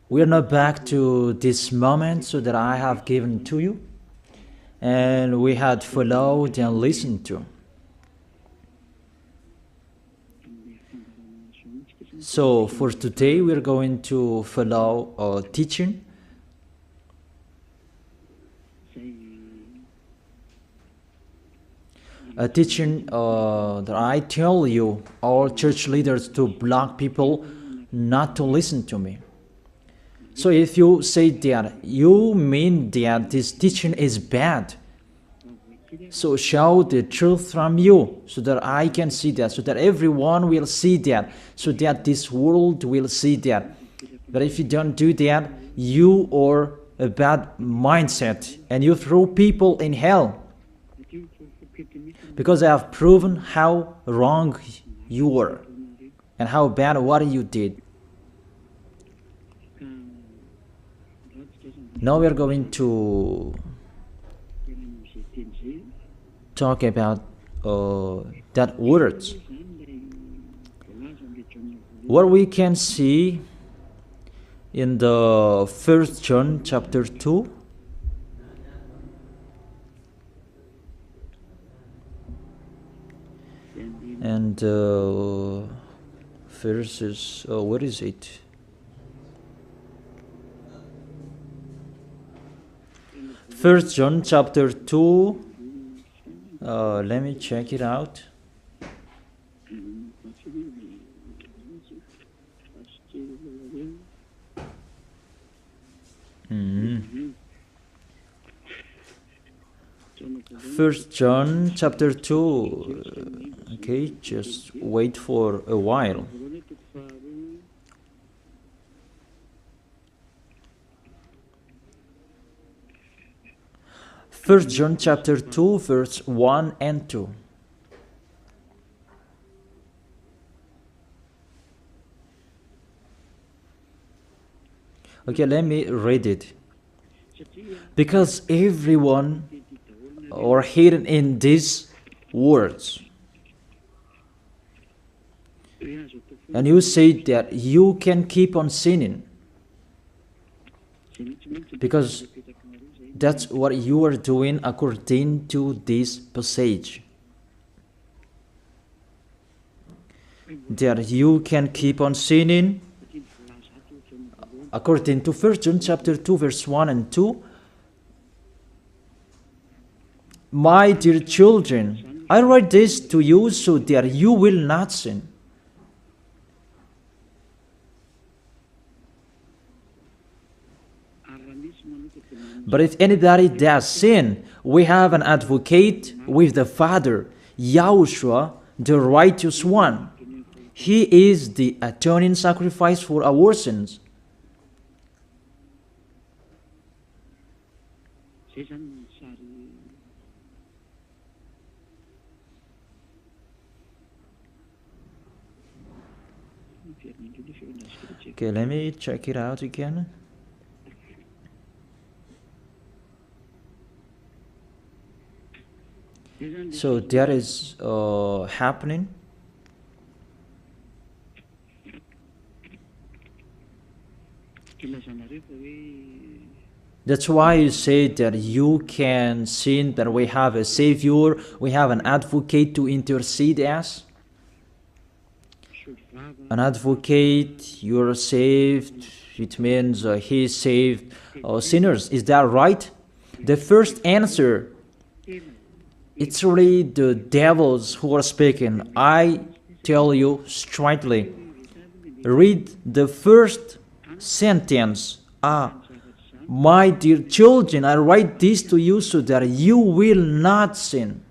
We are now back to this moment so that I have given to you, and we had followed and listened to. So for today, we are going to follow a teaching. A teaching that I tell you, all church leaders, to block people not to listen to me. So if you say that, you mean that this teaching is bad. So show the truth from you, so that I can see that, so that everyone will see that, so that this world will see that. But if you don't do that, you are a bad mindset, and you throw people in hell. Because I have proven how wrong you were, and how bad what you did. Now we are going to talk about that words. What we can see in the 1 John chapter 2. And verses, what is it? First John chapter 2. Let me check it out. First John chapter 2. Okay, just wait for a while. First John chapter 2, verse 1 and 2. Okay, let me read it. Because everyone are hidden in these words. And you say that you can keep on sinning, because that's what you are doing according to this passage. That you can keep on sinning according to 1 John chapter 2 verse 1 and 2. My dear children, I write this to you so that you will not sin. But if anybody does sin, we have an advocate with the Father, YAHOSHUAH, the righteous one. He is the atoning sacrifice for our sins. Okay, let me check it out again. So that is happening. That's why you say that you can sin, that we have a Savior, we have an advocate to intercede us. An advocate, you're saved, it means he saved sinners. Is that right? The first answer, it's really the devils who are speaking. I tell you straightly, read the first sentence. My dear children, I write this to you so that you will not sin.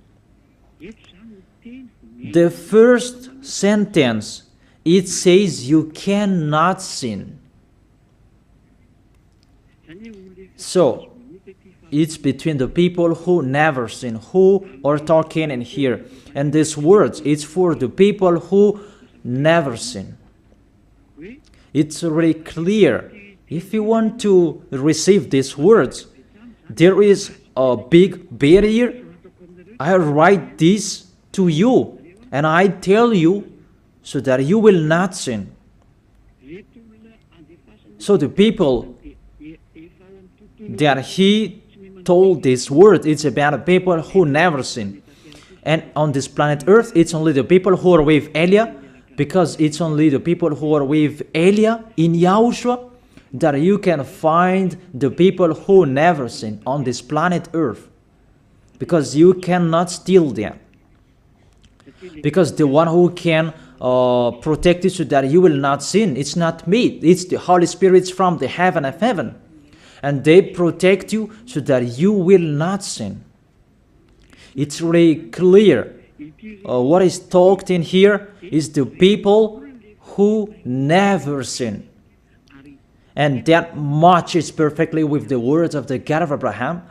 The first sentence, it says you cannot sin. So, it's between the people who never sin, who are talking in here. And these words, it's for the people who never sin. It's really clear. If you want to receive these words, there is a big barrier. I write this to you, and I tell you so that you will not sin. So the people that he told this word, it's about the people who never sin. And on this planet Earth, it's only the people who are with Elia, because it's only the people who are with Elia in Yahushua that you can find the people who never sin on this planet Earth. Because you cannot steal them. Because the one who can protect you so that you will not sin, it's not me, it's the Holy Spirit from the heaven of heaven. And they protect you so that you will not sin. It's really clear. What is talked in here is the people who never sin. And that matches perfectly with the words of the God of Abraham.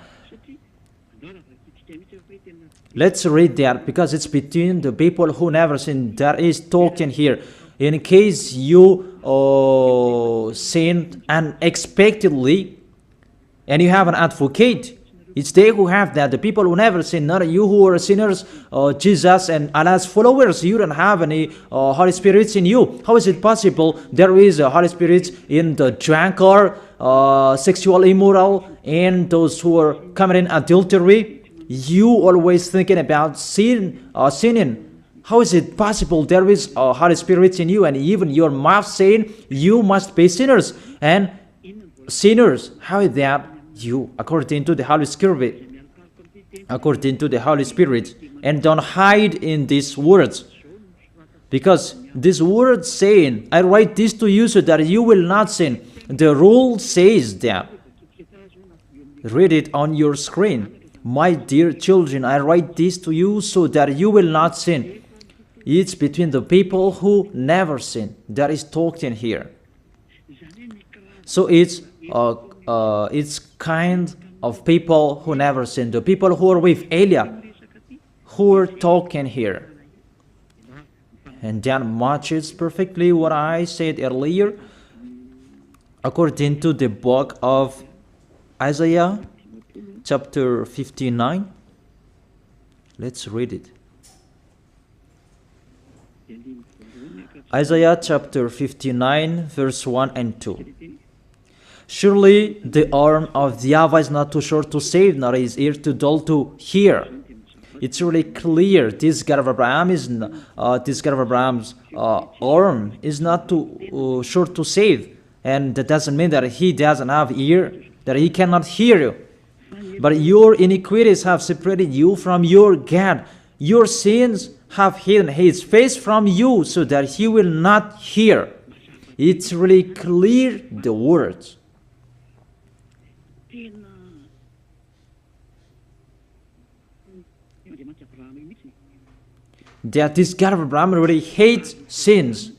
Let's read that, because it's between the people who never sin that is talked in here. In case you sinned unexpectedly and you have an advocate, it's they who have that, the people who never sin, not you who are sinners, Jesus and Allah's followers. You don't have any Holy Spirits in you. How is it possible there is a Holy Spirit in the drunkard, sexual immoral, and those who are committing adultery? You always thinking about sin, sinning. How is it possible there is a Holy Spirit in you, and even your mouth saying you must be sinners? And sinners, how is that you, according to the Holy Spirit? According to the Holy Spirit. And don't hide in these words. Because this word saying, I write this to you so that you will not sin. The rule says that. Read it on your screen. My dear children, I write this to you so that you will not sin. It's between the people who never sin that is talked in here. So it's kind of people who never sin. The people who are with Elia, who are talking here. And that matches perfectly what I said earlier. According to the book of Isaiah, chapter 59. Let's read it. Isaiah chapter 59, verse 1 and 2. Surely the arm of YAHVAH is not too short to save, nor his ear too dull to hear. It's really clear. This God of Abraham is Abraham's arm is not too short to save, and that doesn't mean that he doesn't have ear, that he cannot hear you. But your iniquities have separated you from your God. Your sins have hidden his face from you so that he will not hear. It's really clear, the words. That this God of Abraham really hates sins.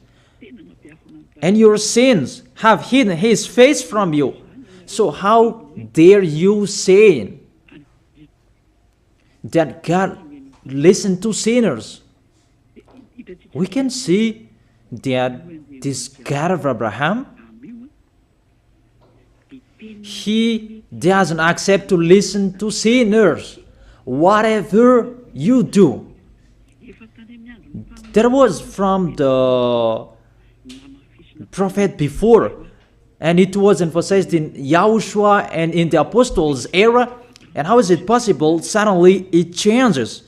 And your sins have hidden his face from you. So how dare you say that God listens to sinners? We can see that this God of Abraham, he doesn't accept to listen to sinners. Whatever you do. There was from the prophet before, and it was emphasized in YAHOSHUAH and in the apostles' era. And how is it possible suddenly it changes?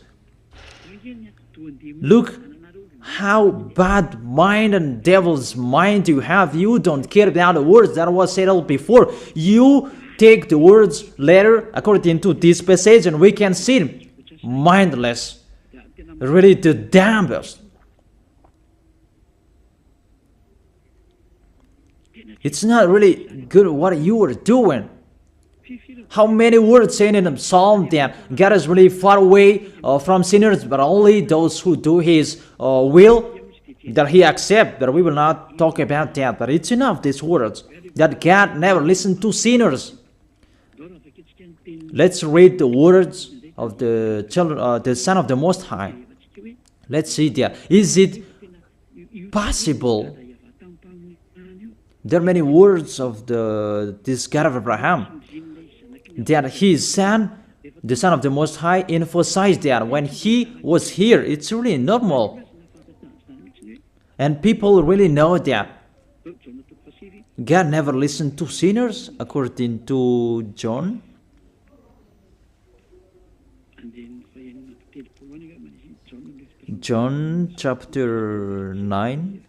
Look how bad mind and devil's mind you have. You don't care about the words that was said before. You take the words later according to this passage, and we can see mindless, really the damnedest. It's not really good what you are doing. How many words saying in the psalm that God is really far away from sinners, but only those who do his will, that he accepts. But we will not talk about that. But it's enough, these words, that God never listened to sinners. Let's read the words of the children, the Son of the Most High. Let's see that. Is it possible? There are many words of this God of Abraham that his son, the Son of the Most High, emphasized that when he was here. It's really normal. And people really know that. God never listened to sinners, according to John. John chapter 9.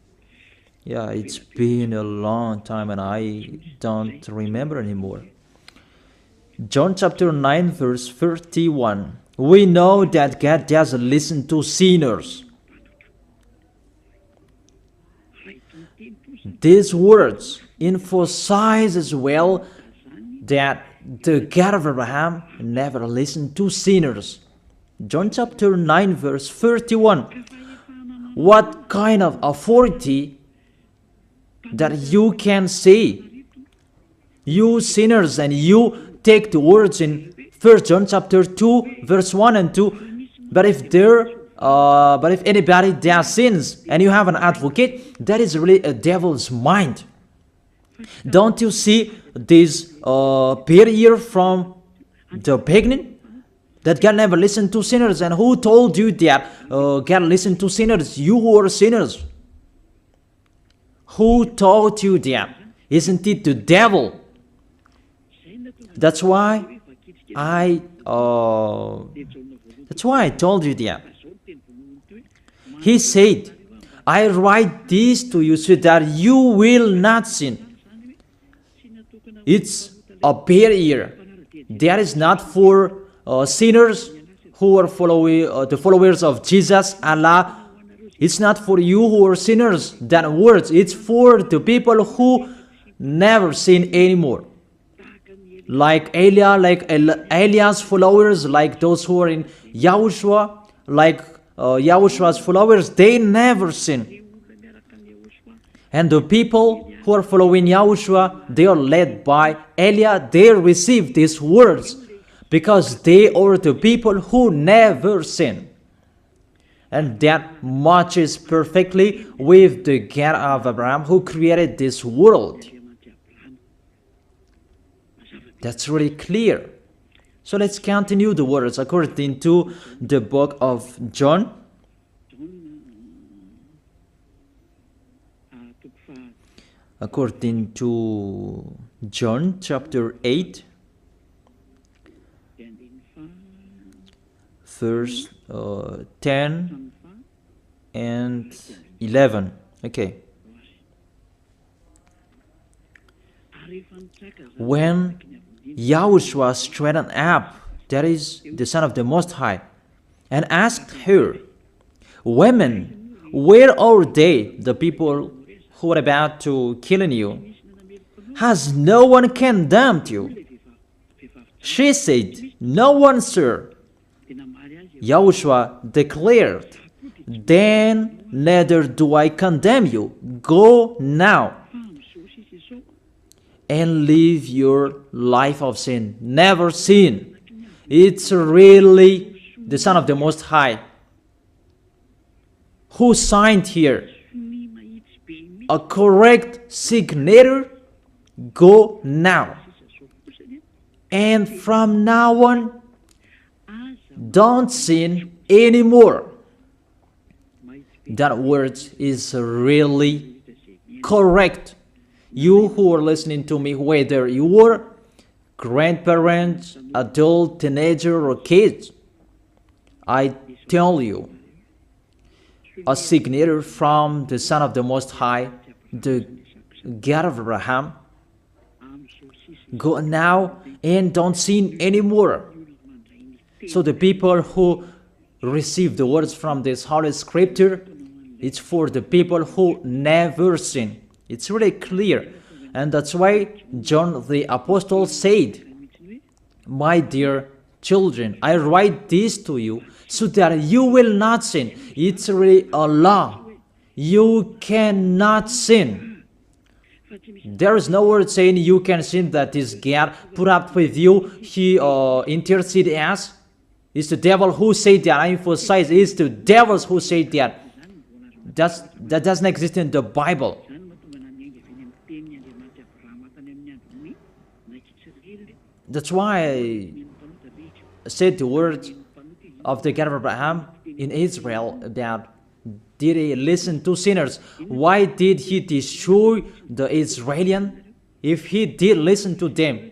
Yeah, it's been a long time and I don't remember anymore. John chapter 9 verse 31. We know that God doesn't listen to sinners. These words emphasize as well that the God of Abraham never listened to sinners. John chapter 9 verse 31. What kind of authority that you can say, you sinners, and you take the words in 1 John chapter 2 verse 1 and 2, but if anybody does sins and you have an advocate, that is really a devil's mind. Don't you see this barrier from the beginning? That God never listened to sinners. And who told you that God listened to sinners? You who are sinners. Who taught you that? Isn't it the devil? That's why I told you that. He said, I write this to you so that you will not sin. It's a barrier. That is not for sinners who are the followers of Jesus, Allah. It's not for you who are sinners, that words. It's for the people who never sin anymore. Like Elia, like Elias followers, like those who are in YAHOSHUAH, like YAHOSHUAH's followers, they never sin. And the people who are following YAHOSHUAH, they are led by Elia. They receive these words because they are the people who never sin. And that matches perfectly with the God of Abraham who created this world. That's really clear. So let's continue the words according to the book of John. According to John chapter 8, verse 10 and 11. Okay. When YAHOSHUAH straightened up, that is the Son of the Most High, and asked her, Women, where are they, the people who are about to kill you? Has no one condemned you? She said, No one, sir. YAHOSHUAH declared, Then neither do I condemn you. Go now and live your life of sin. Never sin. It's really the Son of the Most High who signed here. A correct signature. Go now. And from now on, don't sin anymore. That word is really correct. You who are listening to me, whether you are grandparents, adult, teenager, or kids, I tell you, a signature from the Son of the Most High, the God of Abraham. Go now and don't sin anymore. So the people who receive the words from this Holy Scripture, it's for the people who never sin. It's really clear. And that's why John the Apostle said, My dear children, I write this to you so that you will not sin. It's really a law. You cannot sin. There is no word saying you can sin that is God put up with you. He interceded us. It's the devil who said that. I emphasize, it's the devils who say that. That doesn't exist in the Bible. That's why I said the words of the God of Abraham in Israel about Did he listen to sinners? Why did he destroy the Israelites? If he did listen to them,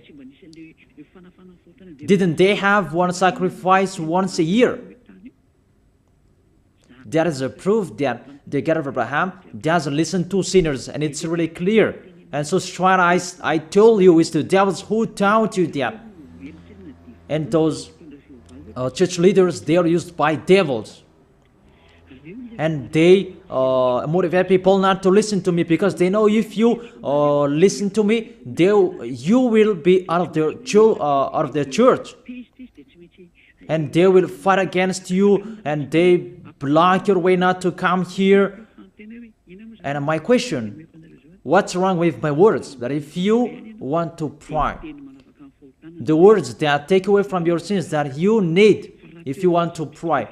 didn't they have one sacrifice once a year? That is a proof that the God of Abraham doesn't listen to sinners, and it's really clear. And so straight I told you, it's the devils who taught you that. And those church leaders, they are used by devils. And they motivate people not to listen to me, because they know if you listen to me, you will be out of their church. And they will fight against you, and they block your way not to come here. And my question, what's wrong with my words? That if you want to pray, the words that take away from your sins that you need if you want to pray,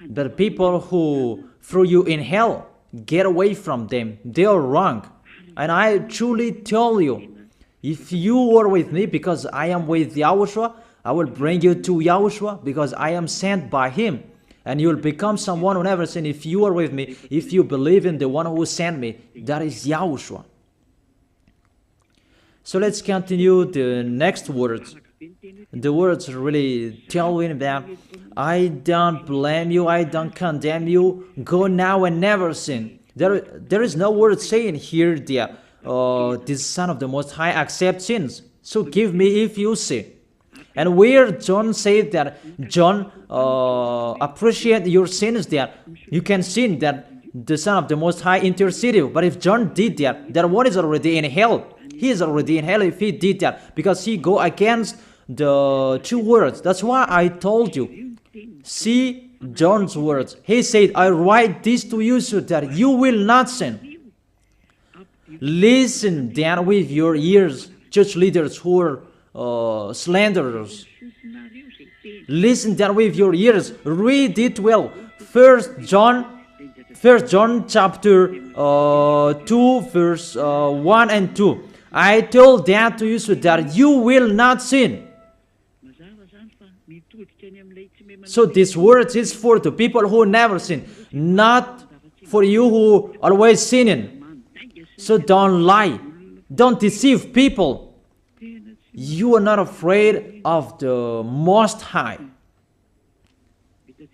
the people who threw you in hell, get away from them. They are wrong. And I truly tell you, if you are with me, because I am with YAHOSHUAH, I will bring you to YAHOSHUAH, because I am sent by him. And you will become someone who never sinned if you are with me, if you believe in the one who sent me. That is YAHOSHUAH. So let's continue the next words. The words really tell him that I don't blame you, I don't condemn you, go now and never sin. There is no word saying here that this Son of the Most High accepts sins. So give me if you sin. And where John said that John appreciate your sins, that you can sin, that the Son of the Most High intercede you. But if John did that one is already in hell. He is already in hell if he did that, because he go against the two words. That's why I told you. See John's words. He said, I write this to you so that you will not sin. Listen then with your ears, church leaders who are slanderers. Listen then with your ears. Read it well. First John chapter 2 verse 1 and 2. I told that to you so that you will not sin. So this word is for the people who never sin, not for you who always sinning. So don't lie. Don't deceive people. You are not afraid of the Most High.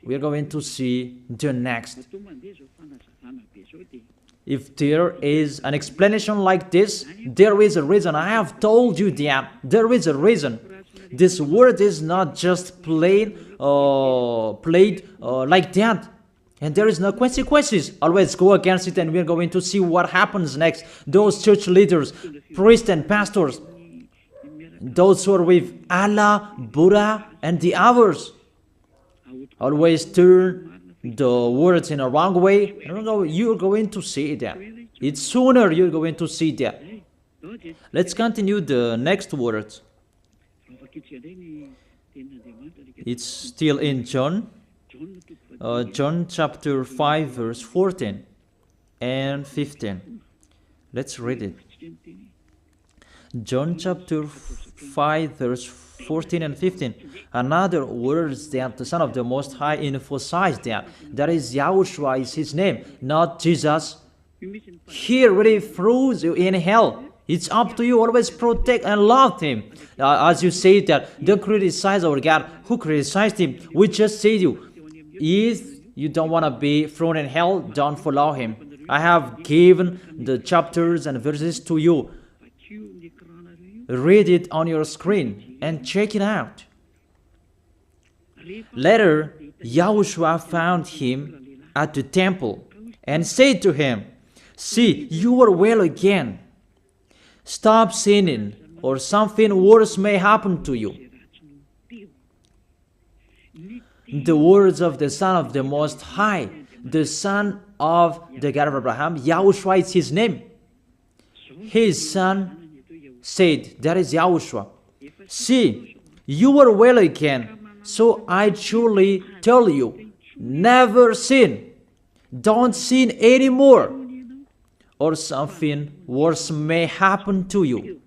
We are going to see the next. If there is an explanation like this, there is a reason. I have told you that there is a reason. This word is not just played like that. And there is no consequences. Always go against it, and we are going to see what happens next. Those church leaders, priests and pastors, those who are with Allah, Buddha, and the others, always turn the words in a wrong way. You're going to see that. It's sooner you're going to see that. Let's continue the next words. It's still in John. John chapter 5 verse 14 and 15. Let's read it. John chapter 5 verse 14 and 15. Another words that the Son of the Most High emphasized that is YAHOSHUAH is his name, not Jesus. He really throws you in hell. It's up to you. Always protect and love him. As you say that, don't criticize our God. Who criticized him? We just say to you, if you don't want to be thrown in hell, don't follow him. I have given the chapters and verses to you. Read it on your screen and check it out. Later, YAHOSHUAH found him at the temple and said to him, see, you are well again. Stop sinning, or something worse may happen to you. The words of the Son of the Most High, the Son of the God of Abraham, YAHOSHUAH is his name. His son said, that is YAHOSHUAH. See, you are well again. So I truly tell you, never sin. Don't sin anymore, or something worse may happen to you.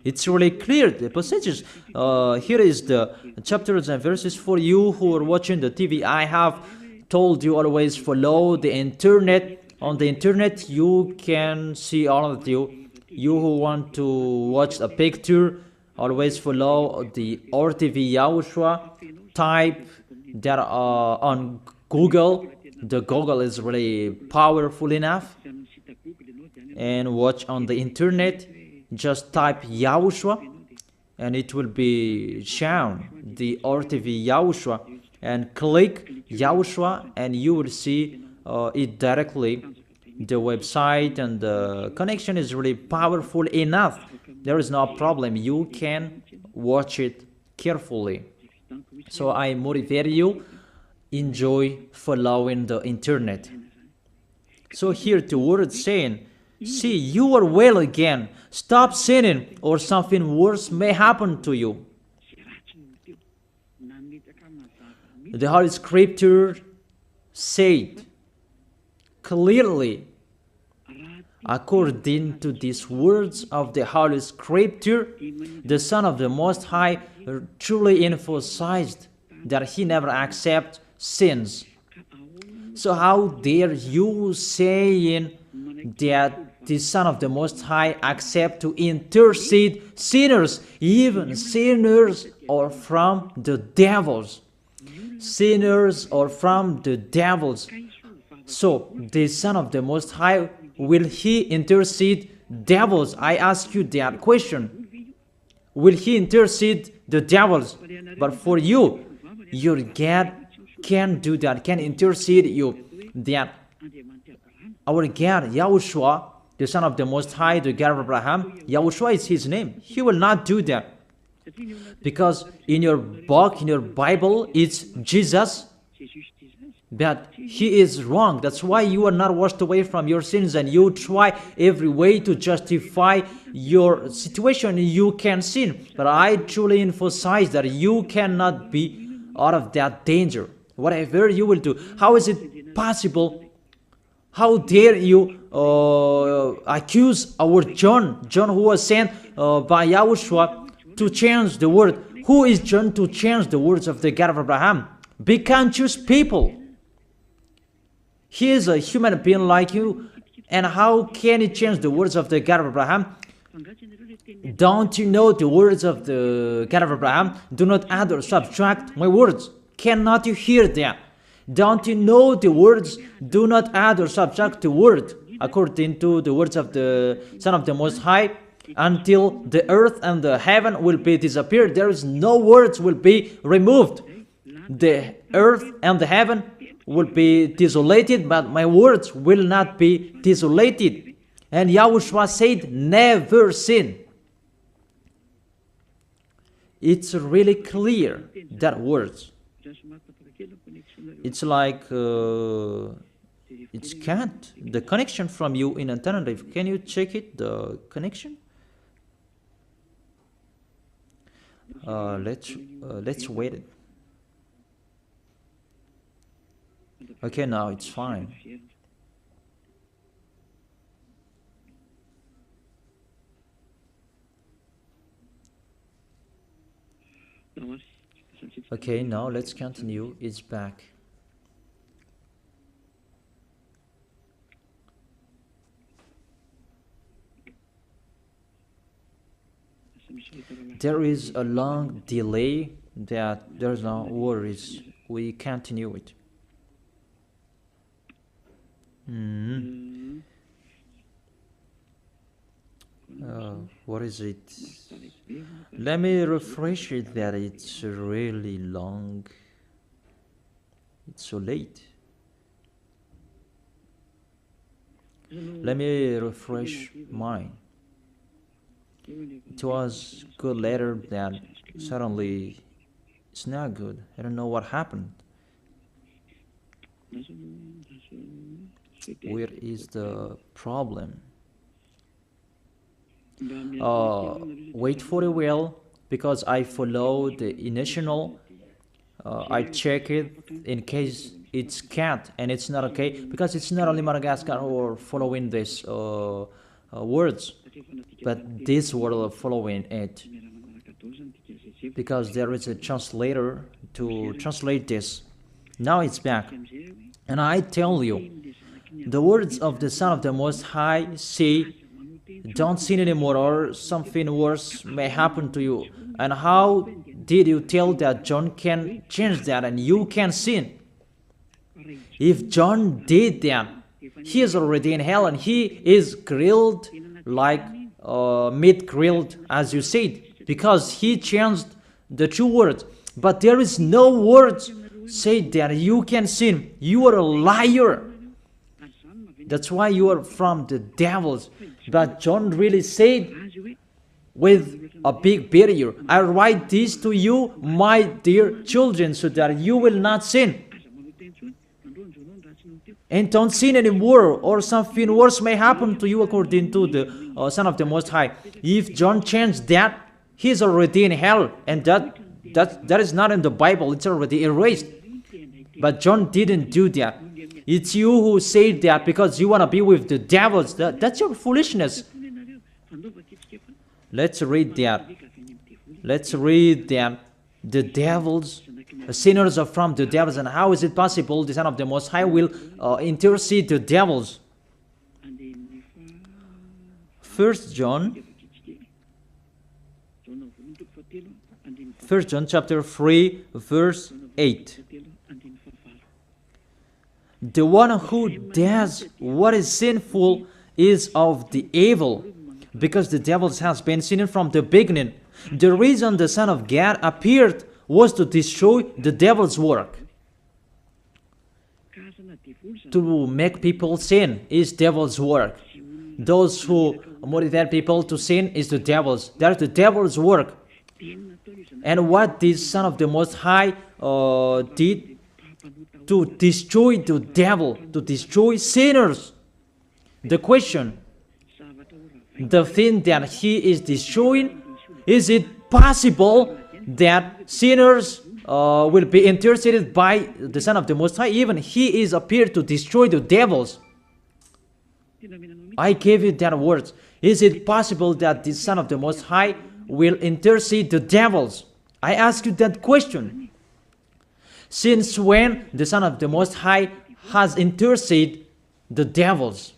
It's really clear, the passages. Here is the chapters and verses for you who are watching the TV. I have told you always follow the internet. On the internet, you can see all of you. You who want to watch a picture, always follow the RTV YAHOSHUAH. Type that on Google. The Google is really powerful enough. And watch on the internet. Just type YAHOSHUAH and it will be shown the RTV YAHOSHUAH, and click YAHOSHUAH and you will see it directly, the website, and the connection is really powerful enough. There is no problem, you can watch it carefully. So I motivate you, enjoy following the internet. So here the word saying, see, you are well again. Stop sinning, or something worse may happen to you. The Holy Scripture said clearly, according to these words of the Holy Scripture, the Son of the Most High truly emphasized that he never accepts sins. So how dare you saying that the Son of the Most High accept to intercede sinners, even sinners or from the devils. Sinners or from the devils. So the Son of the Most High, will he intercede devils? I ask you that question. Will he intercede the devils? But for you, your God can do that, can intercede you. That our God, YAHOSHUAH, the Son of the Most High, the God of Abraham, YAHOSHUAH is his name. He will not do that. Because in your book, in your Bible, it's Jesus. But he is wrong. That's why you are not washed away from your sins and you try every way to justify your situation. You can sin. But I truly emphasize that you cannot be out of that danger. Whatever you will do. How is it possible? How dare you accuse our John who was sent by YAHOSHUAH to change the word? Who is John to change the words of the God of Abraham? Be conscious people. He is a human being like you, and how can he change the words of the God of Abraham? Don't you know the words of the God of Abraham? Do not add or subtract my words. Cannot you hear that? Don't you know the words? Do not add or subtract the word, according to the words of the Son of the Most High, until the earth and the heaven will be disappeared. There is no words will be removed. The earth and the heaven will be desolated, but my words will not be desolated. And YAHOSHUAH said, never sin. It's really clear, that words. It's like it's can't. The connection from you in alternative. Can you check it? The connection. Let's wait it. Okay, now it's fine. Okay, now let's continue. It's back. There is a long delay that there's no worries. We continue it. What is it? Let me refresh it that it's really long. It's so late. Let me refresh mine. It was good later, that suddenly it's not good. I don't know what happened. Where is the problem? Wait for a while, because I follow the initial. I check it in case it's cat and it's not okay, because it's not only Madagascar who are following these words. but this will follow in it, because there is a translator to translate this. Now it's back. And I tell you, the words of the Son of the Most High say, don't sin anymore, or something worse may happen to you. And how did you tell that John can change that and you can sin? If John did that, he is already in hell, and he is grilled like meat grilled, as you said, because he changed the true words. But there is no words say that you can sin. You are a liar. That's why you are from the devils. But John really said with a big barrier, I write this to you, my dear children, so that you will not sin. And don't sin anymore, or something worse may happen to you, according to the Son of the Most High. If John changed that, he is already in hell, and that is not in the Bible. It's already erased. But John didn't do that. It's you who say that because you want to be with the devils. That's your foolishness. Let's read that. Let's read that. The devils, sinners are from the devils. And how is it possible the Son of the Most High will intercede the devils? 1 John chapter 3, verse 8. The one who does what is sinful is of the evil, because the devils has been sinning from the beginning. The reason the Son of God appeared was to destroy the devil's work. To make people sin is devil's work. Those who motivate people to sin is the devil's. That's the devil's work. And what this Son of the Most High did to destroy the devil, to destroy sinners. The question, the thing that he is destroying, is it possible that sinners will be interceded by the Son of the Most High? Even he is appeared to destroy the devils. I gave you that words. Is it possible that the Son of the Most High will intercede the devils? I ask you that question. Since when the Son of the Most High has interceded the devils?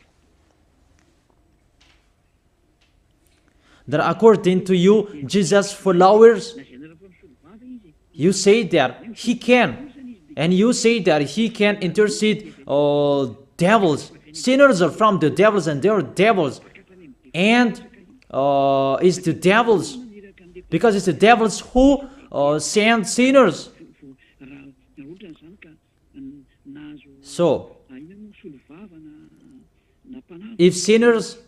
That according to you, Jesus' followers, you say that he can, and you say that he can intercede devils. Sinners are from the devils, and they are devils. And it's the devils, because it's the devils who send sinners. So, if sinners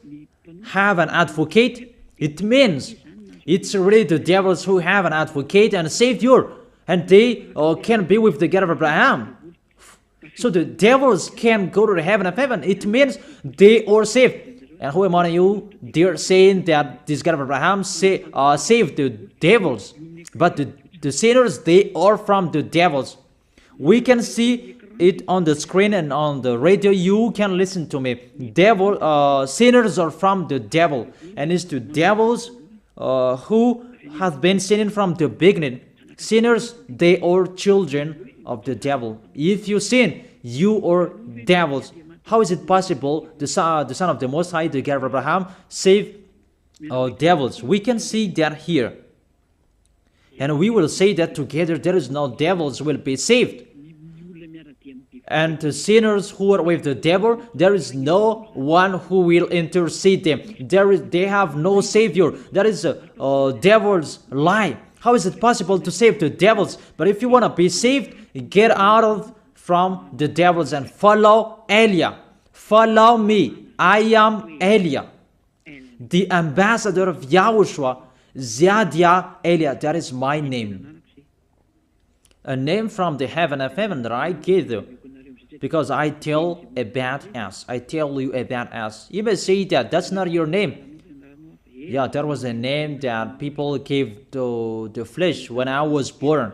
have an advocate, it means it's really the devils who have an advocate and a savior, and they can be with the God of Abraham. So the devils can go to the heaven of heaven. It means they are saved. And who among you, they're saying that this God of Abraham saved the devils. But the sinners, they are from the devils. We can see it on the screen and on the radio. You can listen to me. Sinners are from the devil. And it's the devils who have been sinning from the beginning. Sinners, they are children of the devil. If you sin, you are devils. How is it possible the Son of the Most High, the God of Abraham, save devils? We can see that here. And we will say that together there is no devils will be saved. And the sinners who are with the devil, there is no one who will intercede them. They have no savior. That is a devil's lie. How is it possible to save the devils? But if you want to be saved, get out from the devils and follow Elia. Follow me. I am Elia, the ambassador of Yahushua, Ziadia Elia. That is my name. A name from the heaven of heaven that I gave you. Because I tell about us. I tell you about us. You may say that that's not your name. Yeah, that was a name that people gave to the flesh when I was born.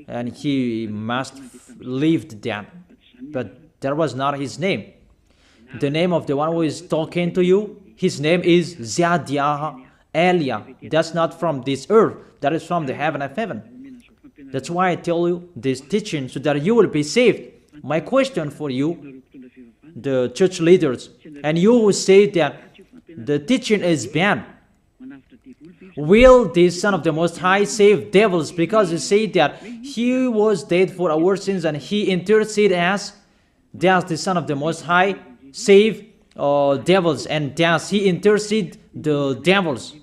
And he must lived that. But that was not his name. The name of the one who is talking to you his name is Zadiah Elia. That's not from this earth. That is from the heaven of heaven. That's why I tell you this teaching, so that you will be saved. My question for you, the church leaders, and you who say that the teaching is bad, will the Son of the Most High save devils? Because you say that he was dead for our sins and he interceded as, does the Son of the Most High save devils, and does he intercede the devils?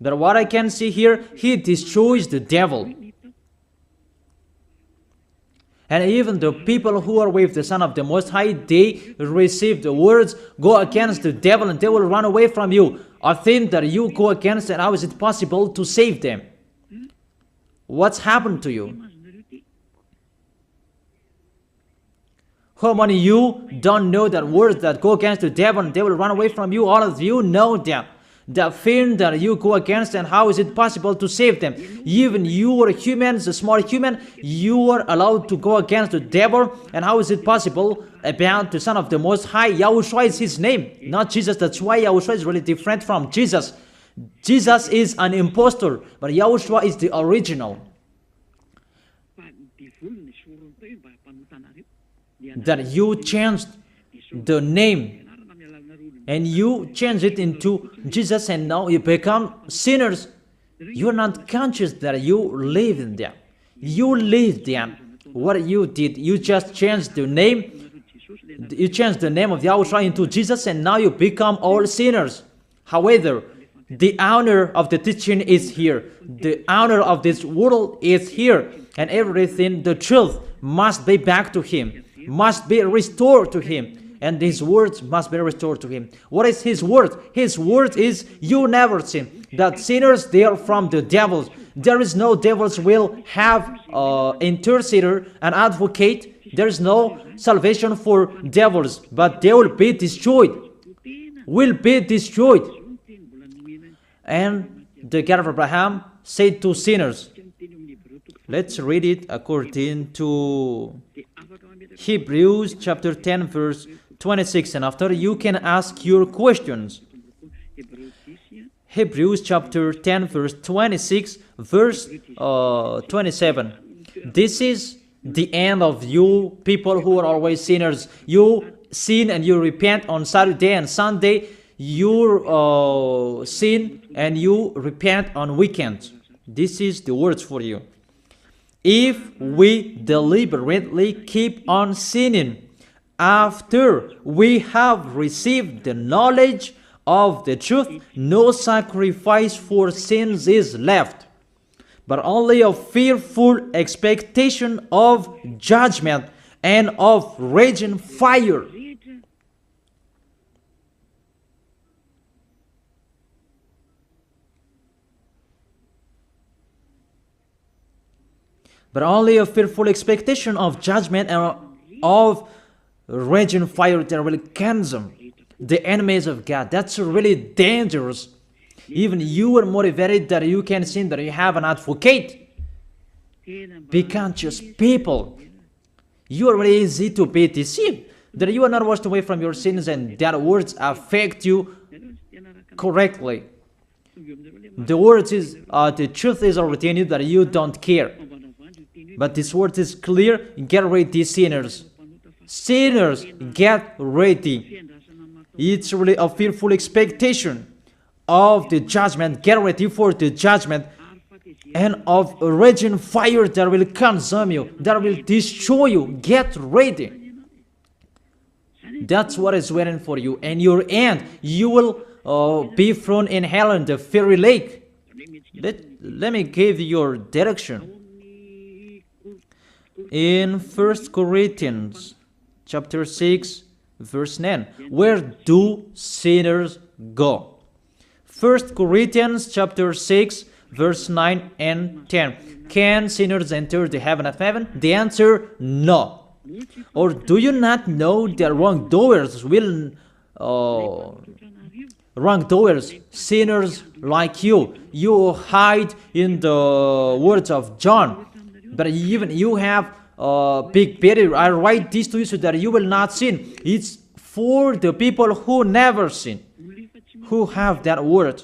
But what I can see here, he destroys the devil. And even the people who are with the Son of the Most High, they receive the words, go against the devil and they will run away from you. I think that you go against, and how is it possible to save them? What's happened to you? How many of you don't know that words that go against the devil and they will run away from you? All of you know that. The thing that you go against, and how is it possible to save them? Even you are humans, a small human, you are allowed to go against the devil, and how is it possible about the Son of the Most High? YAHOSHUAH is his name, not Jesus. That's why YAHOSHUAH is really different from Jesus. Jesus is an impostor, but YAHOSHUAH is the original. That you changed the name, and you change it into Jesus, and now you become sinners. You are not conscious that you live in them. You live them. What you did, you just changed the name. You changed the name of YAHOSHUAH into Jesus, and now you become all sinners. However, the honor of the teaching is here. The honor of this world is here. And everything, the truth, must be back to him, must be restored to him. And his words must be restored to him. What is his word? His word is, you never sin. That sinners, they are from the devils. There is no devils will have intercessor, an advocate. There is no salvation for devils, but they will be destroyed. Will be destroyed. And the God of Abraham said to sinners. Let's read it according to Hebrews chapter 10 verse 26, and after you can ask your questions. Hebrews chapter 10 verse 26 verse 27. This is the end of you people who are always sinners. You sin and you repent on Saturday and Sunday. You sin and you repent on weekends. This is the words for you. If we deliberately keep on sinning after we have received the knowledge of the truth, no sacrifice for sins is left, but only a fearful expectation of judgment and of raging fire. But only a fearful expectation of judgment and of raging fire that will consume the enemies of God. That's really dangerous. Even you are motivated that you can sin, that you have an advocate. Be conscious people. You are really easy to be deceived. That you are not washed away from your sins and that words affect you correctly. The words is, the truth is already in you that you don't care. But this word is clear. Get ready, sinners. Sinners, get ready. It's really a fearful expectation of the judgment. Get ready for the judgment and of a raging fire that will consume you, that will destroy you. Get ready. That's what is waiting for you. And your end, you will be thrown in hell in the fiery lake. Let me give you your direction. In 1 Corinthians chapter 6 verse 9, where do sinners go? 1 Corinthians chapter 6 verse 9 and 10. Can sinners enter the heaven of heaven? The answer, no. Or do you not know that wrongdoers will wrongdoers, sinners like you hide in the words of John. But even you have big barrier. I write this to you so that you will not sin. It's for the people who never sin, who have that word.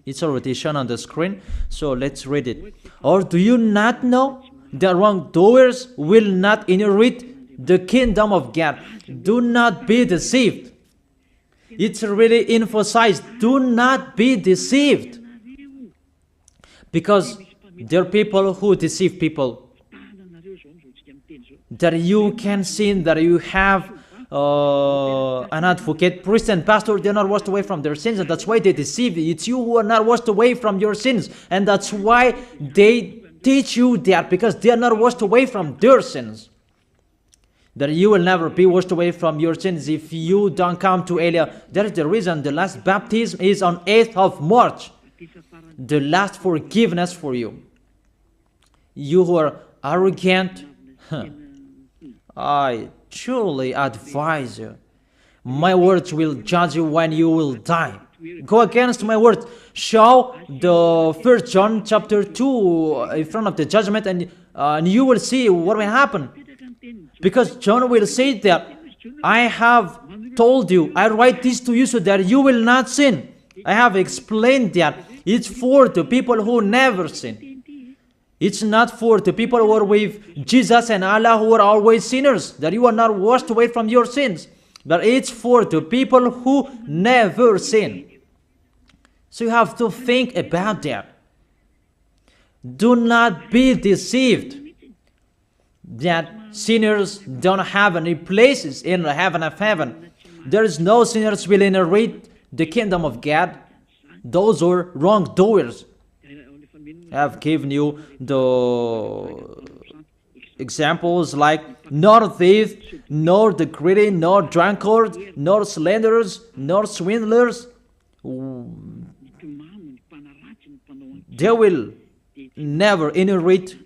It's already shown on the screen, so let's read it. Or do you not know that wrongdoers will not inherit the kingdom of God? Do not be deceived. It's really emphasized, do not be deceived. Because there are people who deceive people. That you can sin, that you have an advocate, priest and pastor, they're not washed away from their sins, and that's why they deceive you. It's you who are not washed away from your sins, and that's why they teach you that, because they are not washed away from their sins. That you will never be washed away from your sins if you don't come to Elia. That is the reason the last baptism is on 8th of March. The last forgiveness for you. You who are arrogant, I truly advise you. My words will judge you when you will die. Go against my words. Show the 1 John chapter 2 in front of the judgment, and you will see what will happen. Because John will say that, I have told you, I write this to you so that you will not sin. I have explained that. It's for the people who never sin. It's not for the people who are with Jesus and Allah who are always sinners, that you are not washed away from your sins. But it's for the people who never sin. So you have to think about that. Do not be deceived that sinners don't have any places in the heaven of heaven. There is no sinners will inherit the kingdom of God. Those are wrongdoers. I have given you the examples like nor thief, nor the greedy, nor drunkard, nor slanderers, nor swindlers. They will never inherit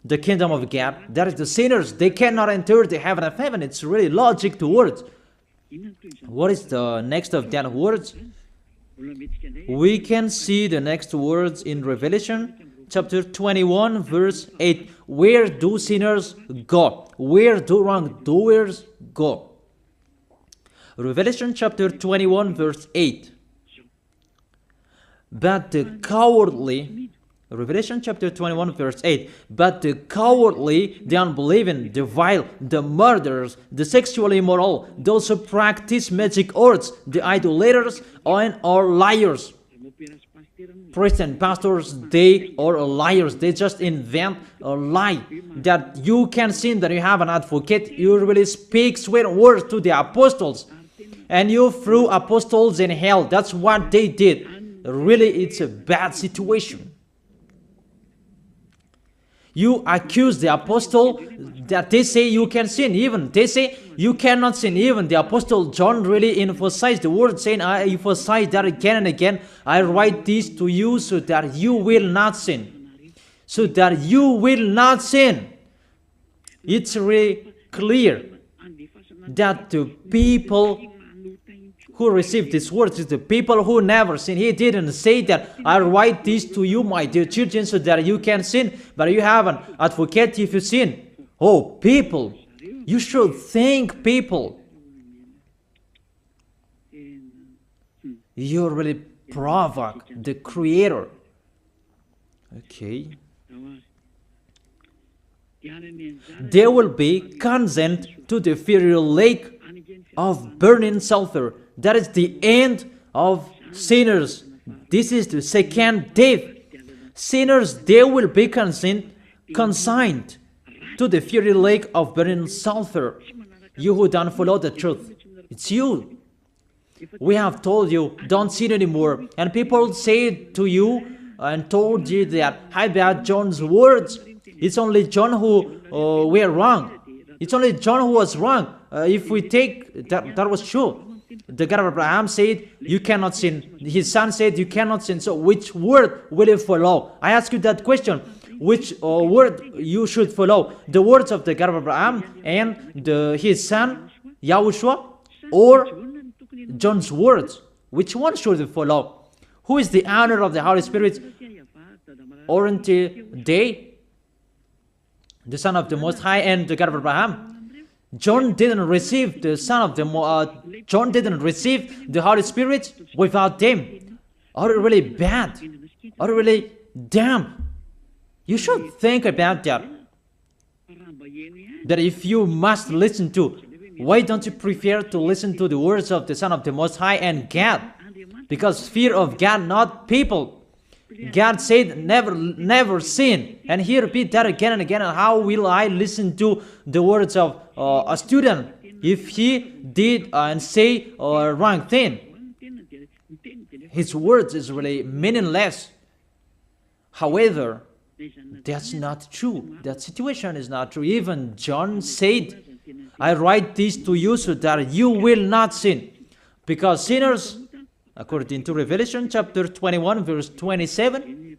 the kingdom of God. That is the sinners. They cannot enter the heaven of heaven. It's really logic to words. What is the next of that words? We can see the next words in Revelation chapter 21 verse 8. Where do sinners go? Where do wrongdoers go? Revelation chapter 21 verse 8. But the cowardly, Revelation chapter 21 verse 8, but the cowardly, the unbelieving, the vile, the murderers, the sexually immoral, those who practice magic arts, the idolaters, and are liars. Priests and pastors, they are liars. They just invent a lie that you can sin, that you have an advocate. You really speak sweet words to the apostles, and you threw apostles in hell. That's what they did. Really, it's a bad situation. You accuse the apostle that they say you can sin. Even they say you cannot sin. Even the apostle John really emphasized the word, saying, I emphasize that again and again. I write this to you so that you will not sin. So that you will not sin. It's really clear that the people who received these words is the people who never sin. He didn't say that I write this to you, my dear children, so that you can sin, but you have an advocate if you sin. Oh, people, you should think, people. You really provoke the Creator. Okay. They will be condemned to the fiery lake of burning sulfur. That is the end of sinners. This is the second death. Sinners, they will be consigned to the fiery lake of burning sulfur. You who don't follow the truth, it's you. We have told you, don't sin anymore. And people say to you and told you that, I bad John's words. It's only John who were wrong. It's only John who was wrong. If we take that was true. The God of Abraham said, you cannot sin. His son said, you cannot sin. So which word will you follow? I ask you that question. Which word you should follow? The words of the God of Abraham and his son, YAHOSHUAH, or John's words? Which one should you follow? Who is the owner of the Holy Spirit? Aren't they the Son of the Most High and the God of Abraham? John didn't receive the John didn't receive the Holy Spirit without them. Are you really bad? Are you really damn? You should think about that. That if you must listen to, why don't you prefer to listen to the words of the Son of the Most High and God? Because fear of God, not people. God said, never sin. And he repeat that again and again. And how will I listen to the words of a student if he did and say a wrong thing? His words is really meaningless. However, that's not true. That situation is not true. Even John said, I write this to you so that you will not sin. Because sinners, according to Revelation chapter 21 verse 27,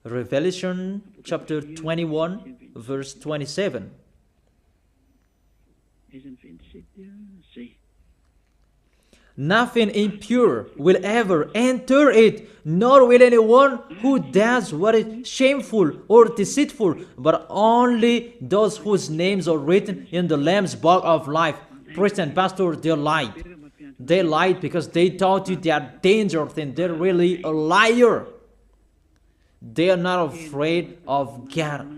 Revelation chapter 21 verse 27, nothing impure will ever enter it, nor will anyone who does what is shameful or deceitful, but only those whose names are written in the Lamb's book of life. Priest and pastor, they lied. They lied because they taught you they are dangerous and they're really a liar. They are not afraid of God.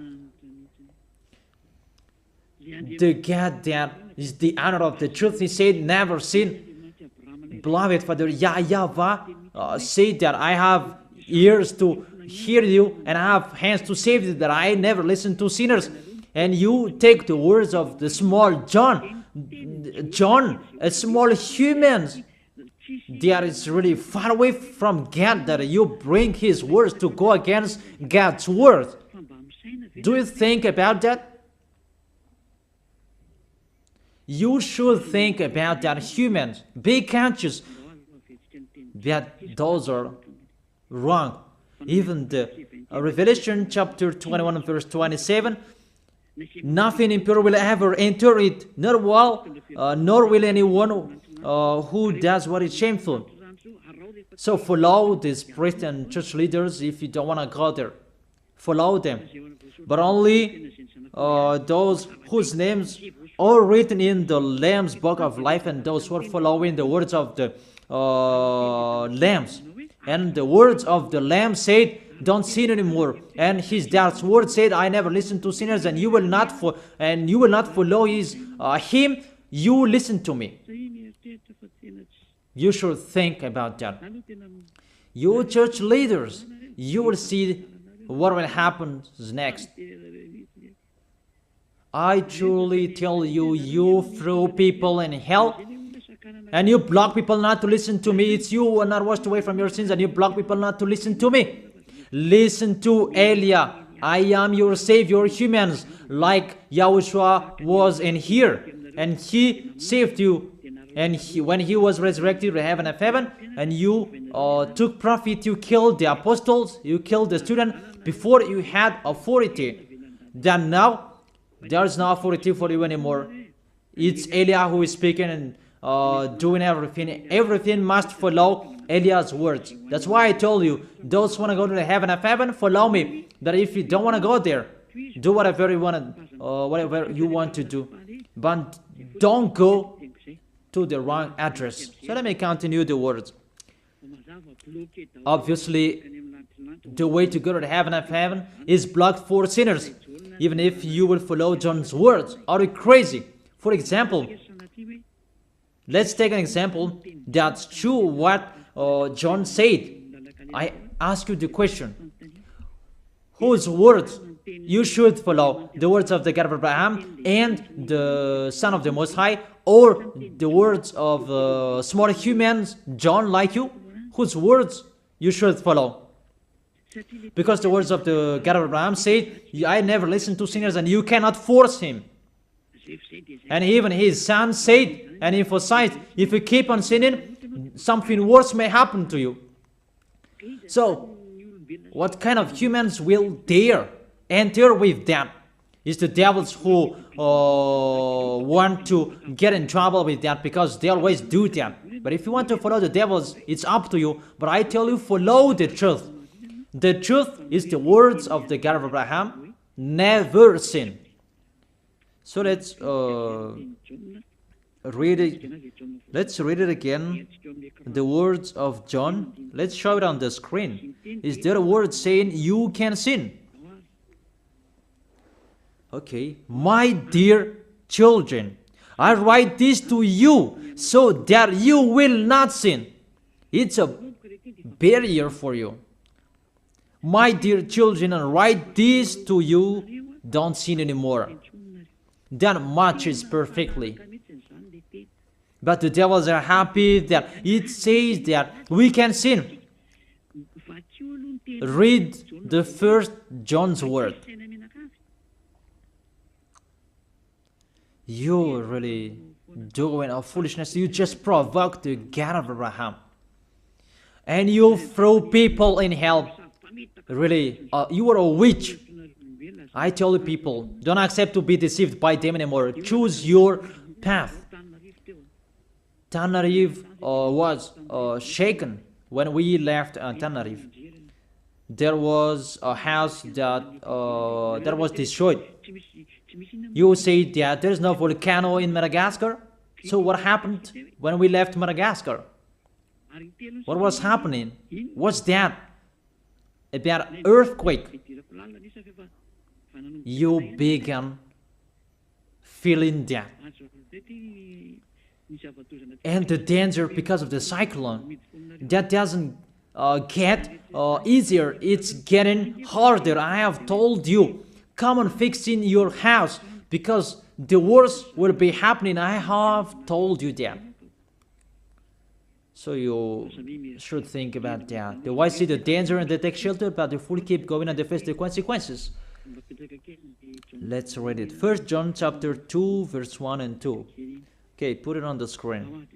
The God that is the honor of the truth, he said, never sin. Beloved Father, YAHVAH said that I have ears to hear you and I have hands to save you, that I never listen to sinners. And you take the words of the small John, a small human, that is really far away from God, that you bring his words to go against God's word. Do you think about that? You should think about that, humans. Be conscious that those are wrong. Even the Revelation chapter 21 verse 27, nothing impure will ever enter it, nor will anyone who does what is shameful. So follow these priests and church leaders if you don't want to go there. Follow them. But only those whose names are written in the Lamb's book of life, and those who are following the words of the Lambs. And the words of the Lamb said, don't sin anymore. And his dad's word said, I never listen to sinners, and you will not follow his him. You listen to me. You should think about that. You church leaders, you will see what will happen next. I truly tell you, you throw people in hell, and you block people not to listen to me. It's you who are not washed away from your sins, and you block people not to listen to me. Listen to Elia. I am your Savior, humans, like YAHOSHUAH was in here, and he saved you. And when he was resurrected to heaven of heaven, and you took profit, you killed the apostles, you killed the student before you had authority. Then now, there is no authority for you anymore. It's Elia who is speaking and doing everything. Everything must follow Eliah's words. That's why I told you, those who want to go to the heaven of heaven, follow me. That if you don't want to go there, do whatever you want to do. But don't go to the wrong address. So let me continue the words. Obviously, the way to go to the heaven of heaven is blocked for sinners, even if you will follow John's words. Are you crazy? For example, let's take an example that's true what John said. I ask you the question, whose words you should follow? The words of the God of Abraham and the Son of the Most High, or the words of small humans, John like you? Whose words you should follow? Because the words of the God of Abraham said, I never listen to sinners, and you cannot force him. And even his son said and emphasized, if you keep on sinning, something worse may happen to you. So, what kind of humans will dare enter with them? It's the devils who want to get in trouble with that, because they always do that. But if you want to follow the devils, it's up to you. But I tell you, follow the truth. The truth is the words of the God of Abraham, never sin. So read it. Let's read it again. The words of John. Let's show it on the screen. Is there a word saying you can sin? Okay. My dear children, I write this to you so that you will not sin. It's a barrier for you. My dear children, I write this to you, don't sin anymore. That matches perfectly. But the devils are happy that it says that we can sin. Read the first John's word. You're really doing a foolishness. You just provoke the God of Abraham. And you throw people in hell. Really, you are a witch. I tell the people, don't accept to be deceived by them anymore. Choose your path. Tenerife was shaken when we left Tenerife. There was a house that was destroyed. You say that there is no volcano in Madagascar. So what happened when we left Madagascar? What was happening? What's that? About earthquake. You began feeling that. And the danger because of the cyclone, that doesn't get easier. It's getting harder. I have told you, come on fixing your house because the worst will be happening. I have told you that. So you should think about that. The wise see the danger and they take shelter, but the fool keep going and they face the consequences. Let's read it. 1 John chapter 2, verse 1 and 2. Okay, put it on the screen.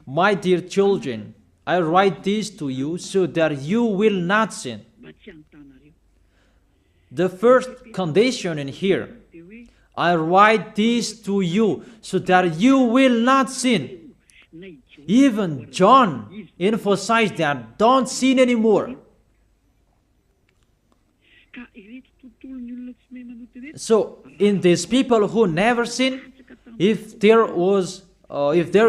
My dear children, I write this to you so that you will not sin. The first condition in here, I write this to you so that you will not sin. Even John emphasized that don't sin anymore. So in these people who never sin, if there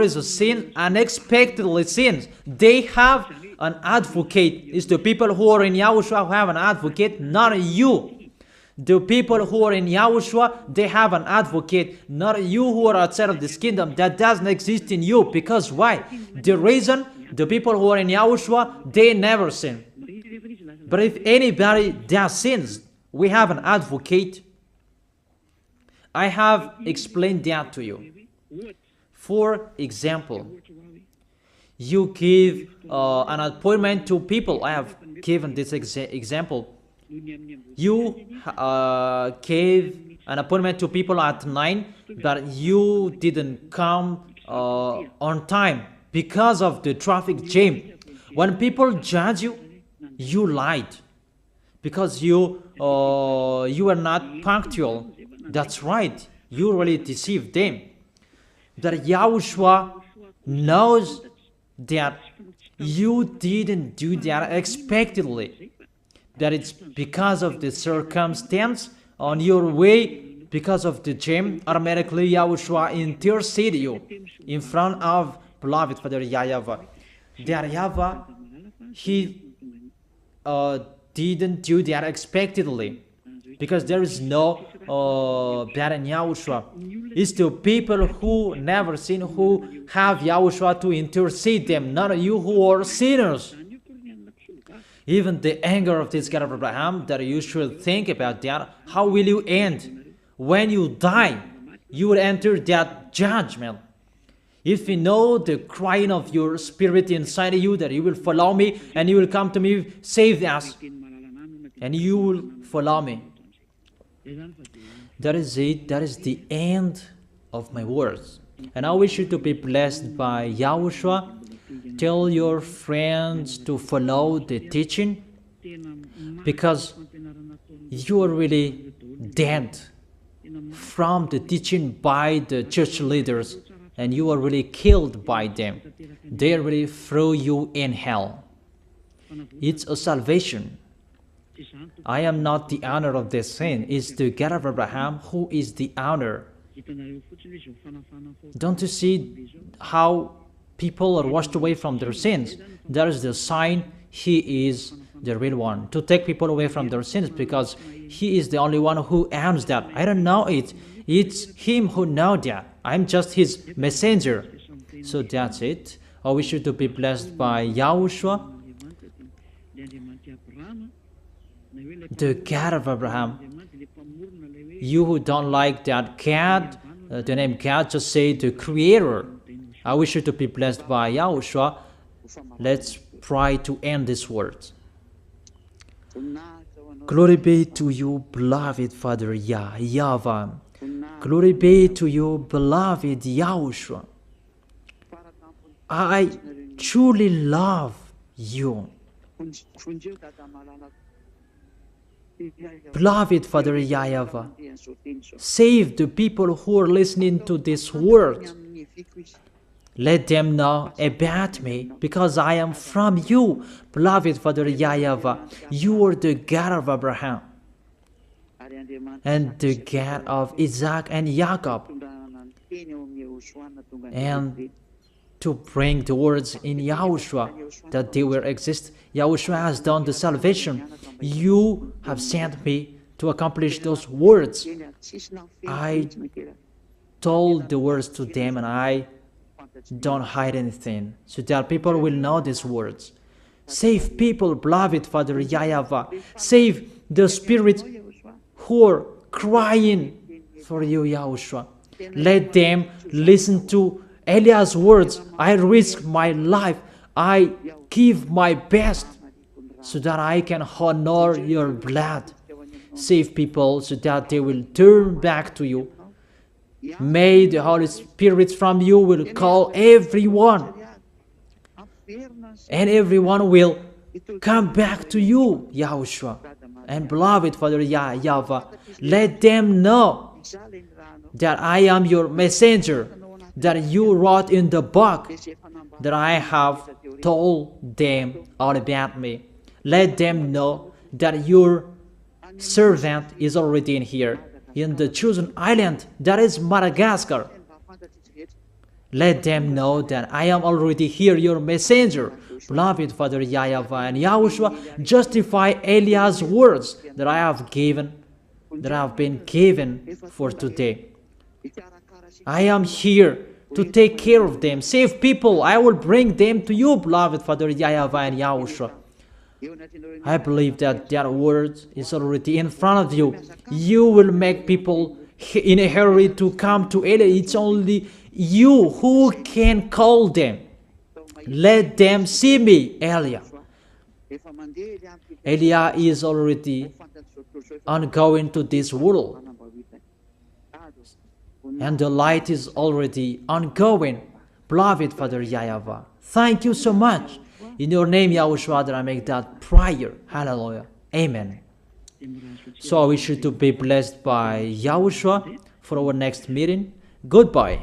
is a sin, unexpectedly sins, they have an advocate. It's the people who are in Yahushua who have an advocate, not you. The people who are in Yahushua, they have an advocate, not you who are outside of this kingdom. That doesn't exist in you. Because why? The reason, the people who are in Yahushua, they never sin. But if anybody does sins, we have an advocate. I have explained that to you. For example, you give an appointment to people. I have given this example. You gave an appointment to people at 9, but you didn't come on time because of the traffic jam. When people judge you, you lied because you are not punctual. That's right. You really deceived them. That Yahushua knows that you didn't do that expectedly. That it's because of the circumstance on your way, because of the jam, automatically Yahushua intercede you in front of beloved Father YAHVAH. That YAHVAH, he didn't do that expectedly, because there is no that in Yahushua. It's the people who never sin who have Yahushua to intercede them, not you who are sinners. Even the anger of this God of Abraham, that you should think about that. How will you end? When you die, you will enter that judgment. If you know the crying of your spirit inside you, that you will follow me and you will come to me, save us, and you will follow me. That is it. That is the end of my words. And I wish you to be blessed by Yahushua. Tell your friends to follow the teaching, because you are really dead from the teaching by the church leaders, and you are really killed by them. They really throw you in hell. It's a salvation. I am not the owner of this sin. It's the God of Abraham who is the owner Don't you see how people are washed away from their sins? That is the sign He is the real one, to take people away from their sins, because He is the only one who owns that. I don't know it. It's Him who knows that. I'm just His messenger. So that's it. I wish you to be blessed by YAHOSHUAH, the God of Abraham. You who don't like that God, the name God, just say the Creator. I wish you to be blessed by YAHOSHUAH. Let's try to end this word. Glory be to you, beloved Father YAHVAH. Glory be to you, beloved YAHOSHUAH. I truly love you. Beloved Father YAHVAH, save the people who are listening to this word. Let them know about me, because I am from you, beloved Father YAHVAH. You are the God of Abraham and the God of Isaac and Jacob. And to bring the words in YAHOSHUAH that they will exist. YAHOSHUAH has done the salvation. You have sent me to accomplish those words. I told the words to them, and I don't hide anything, so that people will know these words. Save people, beloved Father YAHVAH. Save the spirits who are crying for you, YAHOSHUAH. Let them listen to Eliah's words. I risk my life. I give my best so that I can honor your blood. Save people so that they will turn back to you. May the Holy Spirit from you will call everyone, and everyone will come back to you, YAHOSHUAH. And beloved Father YAHVAH, let them know that I am your messenger, that you wrote in the book, that I have told them all about me. Let them know that your servant is already in here, in the chosen island, that is Madagascar. Let them know that I am already here, your messenger. Beloved Father YAHVAH and YAHOSHUAH, justify Eliah's words that I have been given for today. I am here to take care of them. Save people. I will bring them to you, beloved Father YAHVAH and YAHOSHUAH. I believe that that word is already in front of you. You will make people in a hurry to come to Eliah. It's only you who can call them. Let them see me, Eliah. Eliah is already ongoing to this world, and the light is already ongoing. Beloved Father YAHVAH, thank you so much. In your name, YAHOSHUAH, that I make that prayer. Hallelujah. Amen. So I wish you to be blessed by YAHOSHUAH for our next meeting. Goodbye.